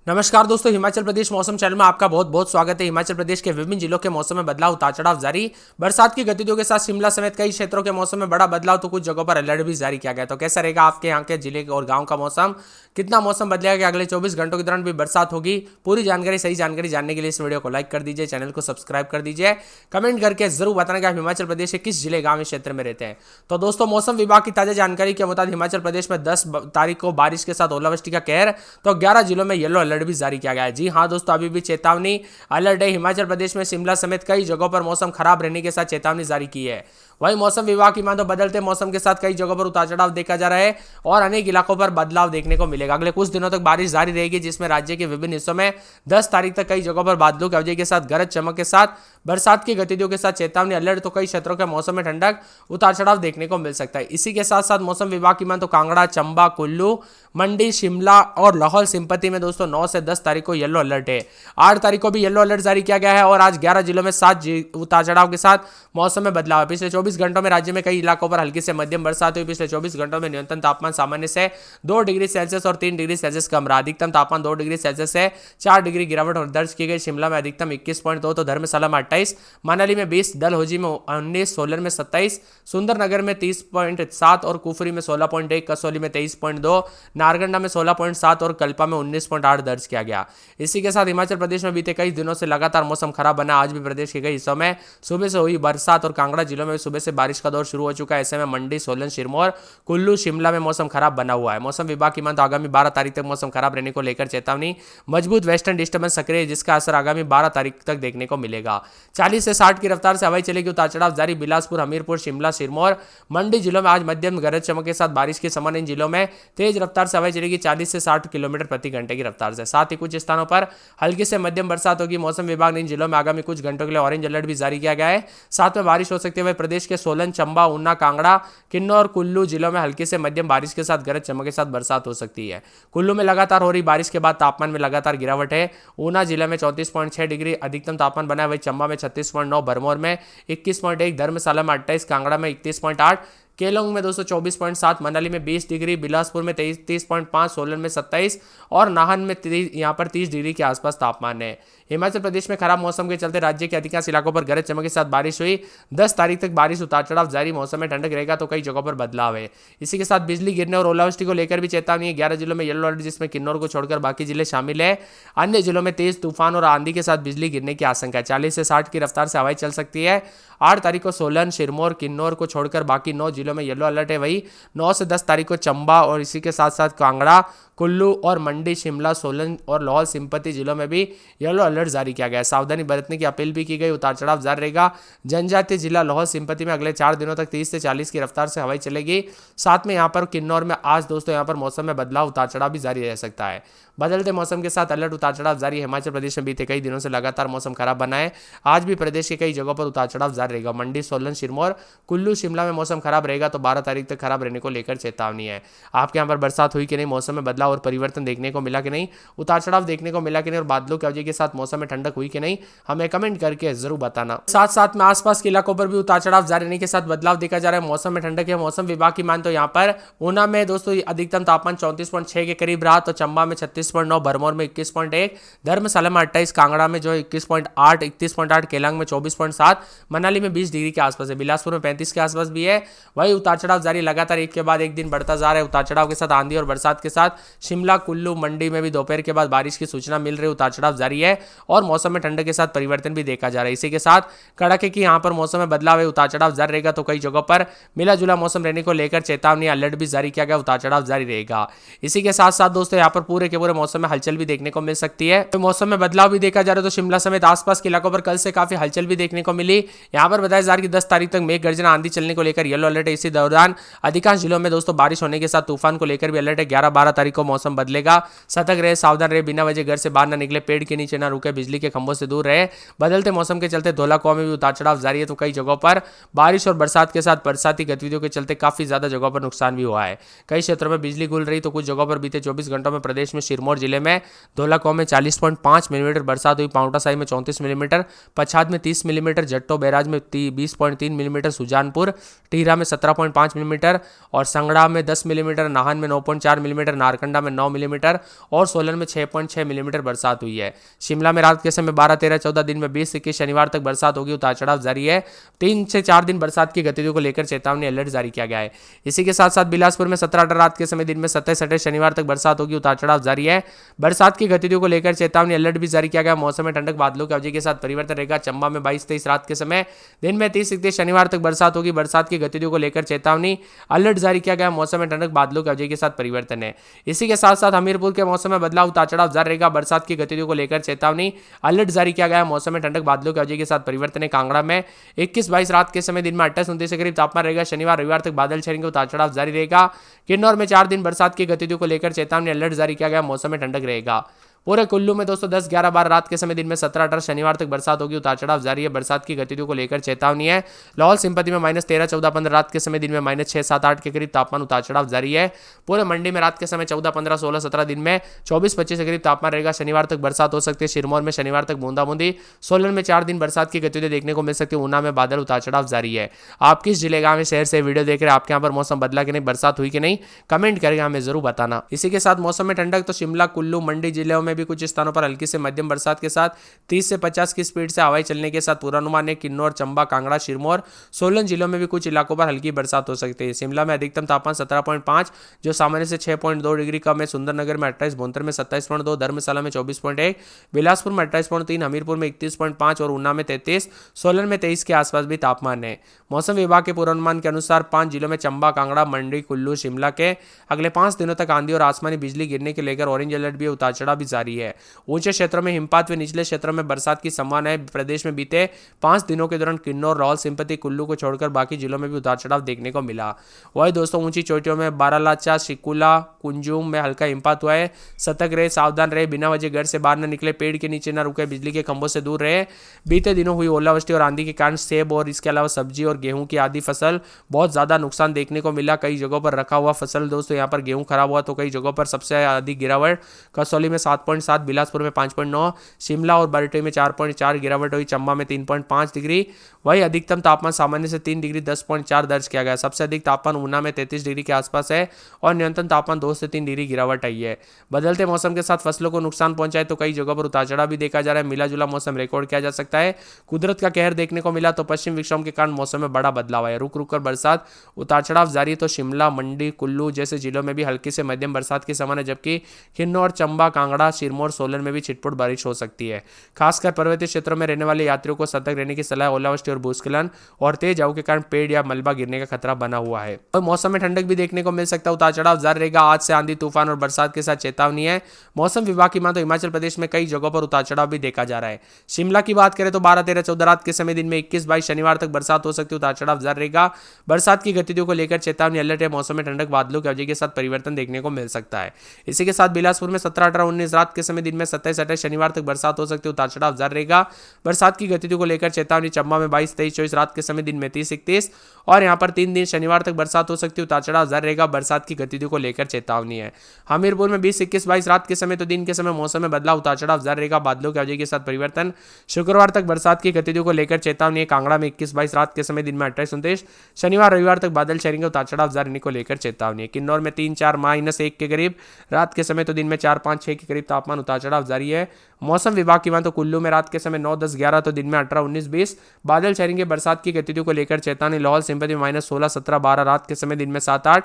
नमस्कार दोस्तों, हिमाचल प्रदेश मौसम चैनल में आपका बहुत बहुत स्वागत है। हिमाचल प्रदेश के विभिन्न जिलों के मौसम में बदलाव, उतार चढ़ाव जारी। बरसात की गतिविधियों के साथ शिमला समेत कई क्षेत्रों के मौसम में बड़ा बदलाव, तो कुछ जगहों पर अलर्ट भी जारी किया गया। तो कैसा रहेगा आपके यहाँ के जिले और गाँव का मौसम, कितना मौसम बदलेगा, कि अगले 24 घंटों के दौरान भी बरसात होगी? पूरी जानकारी, सही जानकारी जानने के लिए इस वीडियो को लाइक कर दीजिए, चैनल को सब्सक्राइब कर दीजिए, कमेंट करके जरूर बताना कि आप हिमाचल प्रदेश के किस जिले, गाँव, क्षेत्र में रहते हैं। तो दोस्तों, मौसम विभाग की ताजा जानकारी के मुताबिक हिमाचल प्रदेश में 10 तारीख को बारिश के साथ ओलावृष्टि का कहर, तो 11 जिलों में येलो अलर्ट भी जारी किया गया है। जी हाँ दोस्तों, अभी भी चेतावनी अलर्ट है। हिमाचल प्रदेश में शिमला समेत कई जगहों पर मौसम खराब रहने के साथ चेतावनी जारी की है। वहीं मौसम विभाग की माने तो बदलते मौसम के साथ कई जगहों पर उतार चढ़ाव देखा जा रहा है और अनेक इलाकों पर बदलाव देखने को मिलेगा। अगले कुछ दिनों तक बारिश जारी रहेगी, जिसमें राज्य के विभिन्न हिस्सों में 10 तारीख तक कई जगहों पर बादलों की अवधि के साथ गरज चमक के साथ बरसात की गतिविधियों के साथ चेतावनी अलर्ट, तो कई क्षेत्रों के मौसम में ठंडक, उतार चढ़ाव देखने को मिल सकता है। इसी के साथ साथ मौसम विभाग की माने तो कांगड़ा, चंबा, कुल्लू, मंडी, शिमला और लाहौल स्पीति में दोस्तों 9 से 10 तारीख को येलो अलर्ट है। 8 तारीख को भी येलो अलर्ट जारी किया गया है और आज 11 जिलों में 7 उतार चढ़ाव के साथ मौसम में बदलाव है। पिछले 24 घंटों में राज्य में कई इलाकों पर हल्की से मध्यम बरसात हुई। पिछले 24 घंटों में न्यूनतम तापमान सामान्य से 2 डिग्री सेल्सियस और 3 डिग्री सेल्सियस कम रहा। अधिकतम तापमान 2 डिग्री सेल्सियस से 4 डिग्री गिरावट दर्ज की गई। शिमला में अधिकतम 21.2, तो धर्मशाला में 28, मनाली में 20, डलहौजी में 19, सोलन में 27, सुंदरनगर में 30.7 और कुफरी में 16.1, कसौली में 23.2, नारगंडा में 16.7 और कल्पा में 19.8 दर्ज किया गया। इसी के साथ हिमाचल प्रदेश में बीते कई दिनों से लगातार मौसम खराब बना। आज भी प्रदेश के कई हिस्सों में सुबह से हुई बरसात और कांगड़ा जिलों में सुबह से बारिश का दौर शुरू हो चुका है। ऐसे में मंडी, सोलन, सिरमौर, कुल्लू, शिमला में मौसम खराब बना हुआ है। मौसम विभाग की माने तो आगामी 12 तारीख तक मौसम खराब रहने को लेकर चेतावनी। मजबूत वेस्टर्न डिस्टर्बेंस सक्रिय है, जिसका असर आगामी 12 तारीख तक देखने को मिलेगा। 40 से 60 की रफ्तार से हवाई चलेगी। उतार चढ़ाव जारी। बिलासपुर, हमीरपुर, शिमला, सिरमौर, मंडी जिलों में आज मध्यम गरज चमक के साथ बारिश के समान इन जिलों में तेज रफ्तार से हवाई चलेगी 40 से 60 किलोमीटर प्रति घंटे की रफ्तार से। साथ ही कुछ स्थानों पर हल्की से मध्यम बरसात होगी। मौसम विभाग ने इन जिलों में आगामी कुछ घंटों के लिए ऑरेंज अलर्ट भी जारी किया गया है। साथ में बारिश हो सकती है। वह प्रदेश के सोलन, चंबा, ऊना, कांगड़ा, किन्नौर, कुल्लू जिलों में हल्की से मध्यम बारिश के साथ गरज चमक के साथ बरसात हो सकती है। कुल्लू में लगातार हो रही बारिश के बाद तापमान में लगातार गिरावट है। ऊना जिले में 34.6 डिग्री अधिकतम तापमान बना है। वही चंबा में 36.9, भरमौर में 21.1, धर्मशाला में 28, कांगड़ा में 31.8, केलोंग में 224.7, मनाली में 20 डिग्री, बिलासपुर में 30.5, सोलन में 27 और नाहन में यहाँ पर 30 डिग्री के आसपास तापमान है। हिमाचल प्रदेश में खराब मौसम के चलते राज्य के अधिकांश इलाकों पर गरज चमक के साथ बारिश हुई। 10 तारीख तक बारिश, उतार चढ़ाव जारी। मौसम में ठंडक रहेगा, तो कई जगहों पर बदलाव है। इसी के साथ बिजली गिरने और ओलावृष्टि को लेकर भी चेतावनी है। 11 जिलों में येलो अलर्ट, जिसमें किन्नौर को छोड़कर बाकी जिले शामिल है। अन्य जिलों में तेज तूफान और आंधी के साथ बिजली गिरने की आशंका है। 40 से 60 की रफ्तार से हवाई चल सकती है। 8 तारीख को सोलन, सिरमौर, किन्नौर को छोड़कर बाकी 9 जिलों में येलो अलर्ट है। वही 9 से 10 तारीख को चंबा और इसी के साथ साथ कांगड़ा, कुल्लू और मंडी, शिमला, सोलन और लाहौल स्पीति जिलों में भी येलो अलर्ट जारी किया गया है। सावधानी बरतने की अपील भी की गई। उतार चढ़ाव जारी रहेगा। जनजातीय जिला लाहौल स्पीति में अगले 4 दिनों तक 30 से 40 की रफ्तार से हवाई चलेगी। साथ में यहाँ पर किन्नौर में आज दोस्तों यहाँ पर मौसम में बदलाव, उतार चढ़ाव भी जारी रह सकता है। बदलते मौसम के साथ अलर्ट, उतार चढ़ाव जारी। हिमाचल प्रदेश में बीते कई दिनों से लगातार मौसम खराब बना है। आज भी प्रदेश के कई जगहों पर उतार चढ़ाव जारी रहेगा। मंडी, सोलन, सिरमौर, कुल्लू, शिमला में मौसम खराब रहेगा, तो 12 तारीख तक खराब रहने को लेकर चेतावनी है। आपके यहाँ पर बरसात हुई कि नहीं, मौसम में बदलाव और परिवर्तन देखने को मिला कि नहीं, उतार चढ़ाव देखने को मिला कि नहीं और बादलों की अवधि के साथ मौसम में ठंडक हुई कि नहीं, हमें कमेंट करके जरूर बताना। साथ साथ में आसपास के इलाकों पर भी उतार चढ़ाव जारी रहने के साथ बदलाव देखा जा रहा है। मौसम में ठंडक है। मौसम विभाग की मान तो यहाँ पर ऊना में दोस्तों अधिकतम तापमान 34.6 के करीब रहा, तो चंबा में 36.9, भरमौर में 21.1, धर्मशाला में 28, कांगड़ा में जो 21.8, केलांग में 24.7, मनाली में 20 डिग्री के आसपास है। बिलासपुर में 35 के आसपास भी है। वही उतार चढ़ाव जारी, लगातार एक के बाद एक दिन बढ़ता जा रहा है। उतार चढ़ाव के साथ आंधी और बरसात के साथ शिमला, कुल्लू, मंडी में भी दोपहर के बाद बारिश की सूचना मिल रही है। उतार चढ़ाव जारी है और मौसम में ठंडक के साथ परिवर्तन भी देखा जा रहा है। इसी के साथ कड़ाके की यहाँ पर मौसम में बदलाव है। उतार चढ़ाव जारी रहेगा, तो कई जगहों पर मिला जुला मौसम रहने को लेकर चेतावनी, अलर्ट भी जारी किया गया। उतार चढ़ाव जारी रहेगा। इसी के साथ साथ दोस्तों यहाँ पर पूरे के पूरे मौसम में हलचल भी देखने को मिल सकती है। तो मौसम में बदलाव भी देखा जा रहा है, तो शिमला समेत आसपास के इलाकों पर कल से काफी हलचल भी देखने को मिली। यहाँ पर बताया जा रहा है कि 10 तारीख तक मेघ गर्जना, आंधी चलने को लेकर येलो अलर्ट है। इसी दौरान अधिकांश जिलों में दोस्तों बारिश होने के साथ तूफान को लेकर भी अलर्ट है। 11-12 तारीख को मौसम बदलेगा। सतर्क रहे, सावधान रहे, बिना वजह घर से बाहर न निकले, पेड़ के नीचे न रुके। रुके, बिजली के खंभों से दूर रहे। बदलते मौसम के चलते धौला कुआं में भी उतार चढ़ाव जारी है, तो कई जगहों पर बारिश और बरसात के साथ बरसाती गतिविधियों के चलते काफी ज्यादा जगहों पर नुकसान भी हुआ है। कई क्षेत्रों में बिजली गुल रही, तो कुछ जगहों पर बीते 24 घंटों में प्रदेश में सिरमौर जिले में धौला कुआं में 40.5 मिलीमीटर बरसात हुई, पांवटा साहिब में 34 मिलीमीटर, पछाद में 30 मिलीमीटर, जट्टो बैराज में 20.3 मिलीमीटर, सुजानपुर टीरा में 17.5 मिलीमीटर और संगड़ा में 10 मिलीमीटर, नाहन में 9.4 मिलीमीटर, नारकंडा में 9 मिलीमीटर और सोलन में 6.6 मिलीमीटर बरसात हुई है। शिमला में रात के समय 12, 13, 14 दिन में 20-21 शनिवार तक बरसात होगी, उतार चढ़ाव जारी है। 3 से 4 दिन बरसात की गतिविधियों को लेकर चेतावनी अलर्ट जारी किया गया है। इसी के साथ साथ बिलासपुर में 17, 18 रात के समय दिन में 27, 28 शनिवार तक बरसात होगी, उतार चढ़ाव जारी है। बरसात की गतिविधियों को लेकर चेतावनी अलर्ट भी जारी किया गया। मौसम में ठंडक, बादलों की अवधि के साथ परिवर्तन रहेगा। चंबा में 22, 23 रात के समय दिन में 30-31 शनिवार तक बरसात होगी। बरसात की गतिविधियों को लेकर चेतावनी अलर्ट जारी किया गया। मौसम में ठंडक, बादलों की अवधि के साथ परिवर्तन है। इसी के साथ साथ हमीरपुर के मौसम में बदलाव, उतार चढ़ाव जारी रहेगा। बरसात की गतिविधियों को लेकर चेतावनी अलर्ट जारी किया गया है। मौसम में ठंडक, बादलों की अवधि के साथ परिवर्तन है। कांगड़ा में 21-22 रात के समय दिन में 28-29 के करीब तापमान रहेगा। शनिवार रविवार तक बादल छाएंगे, उतार चढ़ाव जारी रहेगा। किन्नौर में 4 दिन बरसात की गतिविधियों को लेकर चेतावनी अलर्ट जारी किया गया। मौसम में ठंडक रहेगा। पूरे कुल्लू में दोस्तों 10, 11, 12 रात के समय दिन में 17, 18 शनिवार तक बरसात होगी, उतार चढ़ाव जारी है। बरसात की गतिविधियों को लेकर चेतावनी है। लाहौल स्पीति में -13, 14, 15 रात के समय दिन में -6, 7, 8 के करीब तापमान, उतार चढ़ाव जारी है। पूरे मंडी में रात के समय 14, 15, 16, 17 दिन में 24, 25 के करीब तापमान रहेगा। शनिवार तक बरसात हो सकती है। सिरमौर में शनिवार तक बूंदाबूंदी। सोलन में 4 दिन बरसात की गतिविधि देखने को मिल सकती है। ऊना में बादल, उतार चढ़ाव जारी है। आप किस जिले गांव में शहर से वीडियो देख रहे हैं? आपके यहाँ पर मौसम बदला कि नहीं, बरसात हुई कि नहीं, कमेंट करके हमें जरूर बताना। इसी के साथ मौसम में ठंडक, तो शिमला, कुल्लू, मंडी जिलों में भी कुछ स्थानों पर हल्की से मध्यम बरसात के साथ 30 से 50 की स्पीड से हवाएं चलने के साथ पूर्वानुमान है। किन्नौर, चंबा, कांगड़ा, सिरमौर, सोलन जिलों में भी कुछ इलाकों पर हल्की बरसात हो सकती है। शिमला में अधिकतम तापमान 17.5 जो सामान्य से 6.2 डिग्री कम है। सुंदरनगर में 28, भुंतर में 27.2, धर्मशाला में 24.1, बिलासपुर में 28.3, हमीरपुर में 31.5 और ऊना में 33, सोलन में 23 के आसपास भी तापमान है। मौसम विभाग के पूर्वानुमान के अनुसार 5 जिलों में चंबा, कांगड़ा, मंडी, कुल्लू, शिमला के अगले 5 दिनों तक आंधी और आसमानी बिजली गिरने के लेकर ऑरेंज अलर्ट भी, उतार चढ़ाव भी जारी है। ऊंचे क्षेत्रों में हिमपात व निचले क्षेत्रों में बरसात की संभावना है। प्रदेश में बीते 5 दिनों के दौरान किन्नौर, लाहौल स्पीति, कुल्लू को छोड़कर बाकी जिलों में भी उतार चढ़ाव देखने को मिला। वही दोस्तों ऊंची चोटियों में बारालाचा, शिकुला, कुंजुम में हल्का हिमपात हुआ है। सतर्क रहे, सावधान रहे, बिना वजह घर से बाहर न निकले, पेड़ के नीचे न रुके, बिजली के खंभों से दूर रहे। बीते दिनों हुई ओलावृष्टि और आंधी के कारण सेब और इसके अलावा सब्जी और गेहूं की आदि फसल बहुत ज्यादा नुकसान देखने को मिला। कई जगहों पर रखा हुआ फसल दोस्तों यहाँ पर गेहूं खराब हुआ, तो कई जगहों पर सबसे अधिक गिरावट कसौली में 7.7, बिलासपुर में 5.9, शिमला और बरटोई में 4.4 गिरावट हुई। चंबा में 3.5 डिग्री। वही अधिकतम तापमान सामान्य से 3 डिग्री 10.4 दर्ज किया गया। सबसे अधिक तापमान ऊना में 33 डिग्री के आसपास है और न्यूनतम तापमान 2 से 3 डिग्री गिरावट आई है। बदलते मौसम के साथ फसलों को नुकसान पहुंचाए, तो कई जगहों पर उतार चढ़ाव भी देखा जा रहा है। मिला जुला मौसम रिकॉर्ड किया जा सकता है। कुदरत का कहर देखने को मिला, तो पश्चिम विक्षोभ के कारण मौसम में बड़ा बदलाव है। रुक रुक कर बरसात, उतार चढ़ाव जारी, तो शिमला, मंडी, कुल्लू जैसे जिलों में भी हल्की से मध्यम बरसात की संभावना है, जबकि किन्नौर, चंबा, कांगड़ा, सिरमौर, सोलन में भी छिटपुट बारिश हो सकती है। खासकर पर्वतीय क्षेत्रों में रहने वाले यात्रियों को सतर्क रहने की सलाह। ओलावृष्टि और भूस्खलन और तेज हवा के कारण पेड़ या मलबा गिरने का खतरा बना हुआ है। और मौसम में ठंडक भी देखने को मिल सकता है। उतार चढ़ाव जारी रहेगा। आज से आंधी, तूफान और बरसात के साथ चेतावनी है। मौसम विभाग की माने तो हिमाचल प्रदेश में कई जगहों पर उतार चढ़ाव भी देखा जा रहा है। शिमला की बात करें तो 12, 13, 14 रात के समय दिन में 21-22 शनिवार तक बरसात हो सकती है, उतार चढ़ाव जारी रहेगा। बरसात की गतिविधियों को लेकर चेतावनी अलर्ट है। मौसम में ठंडक, बादलों की अवधि के साथ परिवर्तन देखने को मिल सकता है। इसी के साथ बिलासपुर में 17, 18, 19 रात के समय दिन में 27, 28 शनिवार तक बरसात हो सकती है, उतार चढ़ाव जारी रहेगा। बरसात की गतिविधियों को लेकर चेतावनी। चंबा में 22, 23, 24 रात के समय दिन में 30, 31 और यहाँ पर 3 दिन शनिवार तक बरसात हो सकती है, उतार चढ़ाव जारी रहेगा। बरसात की गतिविधियों को लेकर चेतावनी है। हमीरपुर में 20, 21, 22 रात के समय तो दिन के समय मौसम में बदलाव, उतार चढ़ाव जारी रहेगा। बादलों की अवधि के साथ परिवर्तन। शुक्रवार तक बरसात की गतिविधियों को लेकर चेतावनी है। कांगड़ा में 21, 22 रात के समय दिन में 28, 29 शनिवार रविवार तक बादल छाएंगे, उतार चढ़ाव जारी रहने को लेकर चेतावनी है। किन्नौर में 3, 4 -1 के करीब रात के समय तो दिन में 4, 5, 6 के करीब तापमान, उतार चढ़ाव जारी है। मौसम विभाग की माने तो कुल्लू में रात के समय 9, 10, 11 तो दिन में 18, 19, 20 बादल छाएंगे। बरसात की गतिविधियों को लेकर चेतावनी। लाहौल स्पीति में -16, 17, 12 रात के समय दिन में 7, 8